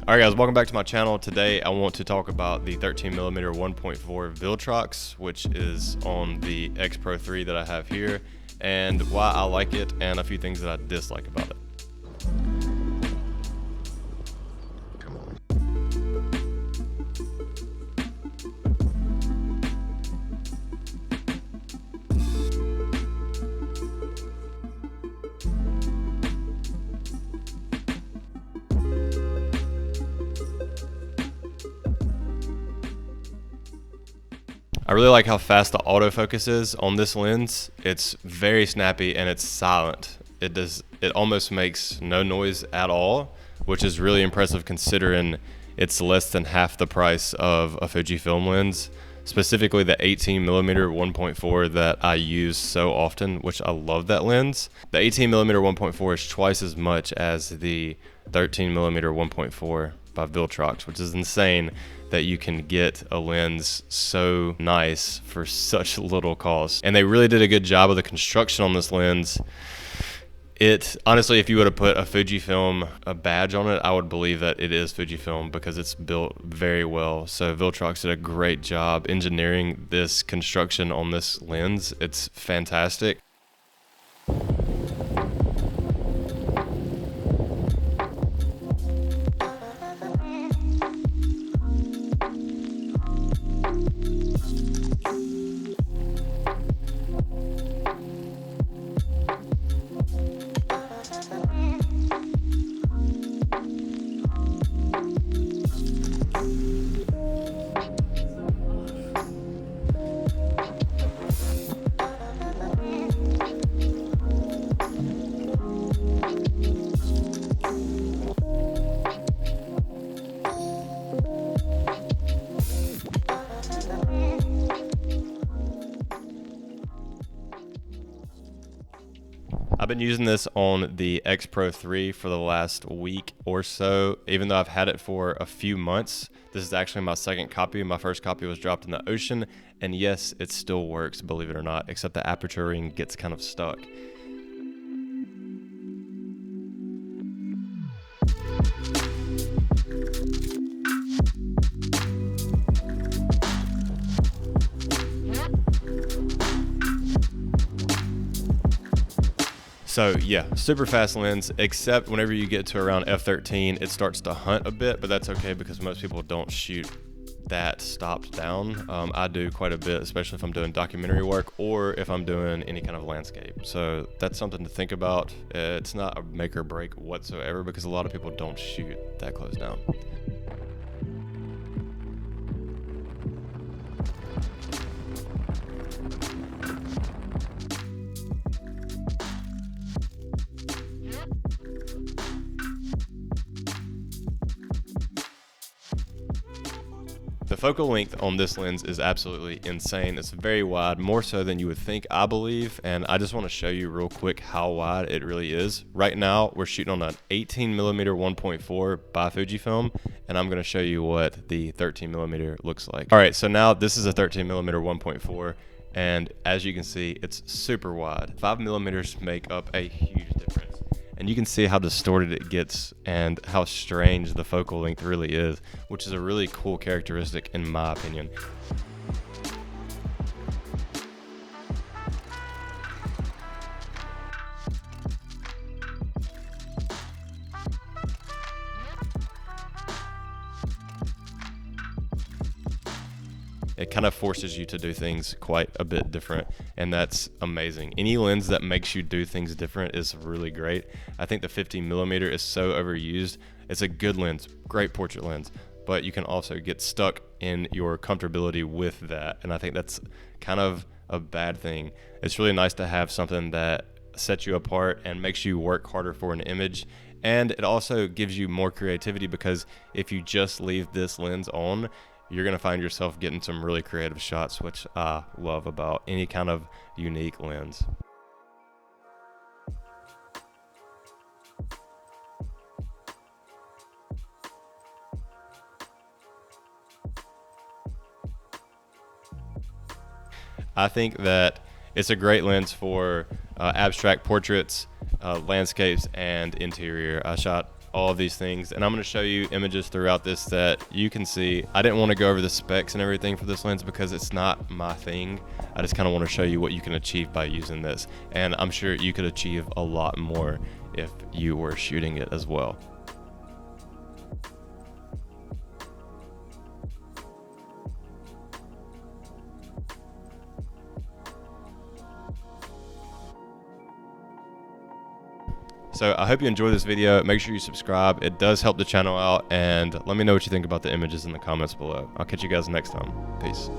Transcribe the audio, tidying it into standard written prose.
Alright guys, welcome back to my channel. Today I want to talk about the 13mm 1.4 Viltrox, which is on the X Pro 3 that I have here, and why I like it and a few things that I dislike about it. I really like how fast the autofocus is on this lens. It's very snappy and it's silent. It almost makes no noise at all, which is really impressive considering it's less than half the price of a Fujifilm lens, specifically the 18mm 1.4 that I use so often, which I love that lens. The 18mm 1.4 is twice as much as the 13mm 1.4 by Viltrox, which is insane that you can get a lens so nice for such little cost. And they really did a good job of the construction on this lens. It honestly, if you would have put a Fujifilm badge on it, I would believe that it is Fujifilm because it's built very well. So Viltrox did a great job engineering this construction on this lens. It's fantastic. I've been using this on the X Pro 3 for the last week or so, even though I've had it for a few months. This is actually my second copy. My first copy was dropped in the ocean, and yes, it still works, believe it or not, except the aperture ring gets kind of stuck. So yeah, super fast lens, except whenever you get to around f13, it starts to hunt a bit, but that's okay because most people don't shoot that stopped down. I do quite a bit, especially if I'm doing documentary work or if I'm doing any kind of landscape. So that's something to think about. It's not a make or break whatsoever because a lot of people don't shoot that close down. The focal length on this lens is absolutely insane. It's very wide, more so than you would think, I believe, and I just want to show you real quick how wide it really is. Right now, we're shooting on an 18mm 1.4 by Fujifilm, and I'm going to show you what the 13mm looks like. All right, so now this is a 13mm 1.4, and as you can see, it's super wide. 5mm make up a huge difference. And you can see how distorted it gets and how strange the focal length really is, which is a really cool characteristic in my opinion. It kind of forces you to do things quite a bit different, and that's amazing. Any lens that makes you do things different is really great. I think the 50mm is so overused. It's a good lens, great portrait lens, but you can also get stuck in your comfortability with that, and I think that's kind of a bad thing. It's really nice to have something that sets you apart and makes you work harder for an image, and it also gives you more creativity because if you just leave this lens on, you're going to find yourself getting some really creative shots, which I love about any kind of unique lens. I think that it's a great lens for abstract portraits, landscapes, and interior. I shot all of these things, and I'm going to show you images throughout this that you can see. I didn't want to go over the specs and everything for this lens because it's not my thing. I just kind of want to show you what you can achieve by using this, and I'm sure you could achieve a lot more if you were shooting it as well. So I hope you enjoyed this video. Make sure you subscribe. It does help the channel out, and let me know what you think about the images in the comments below. I'll catch you guys next time. Peace.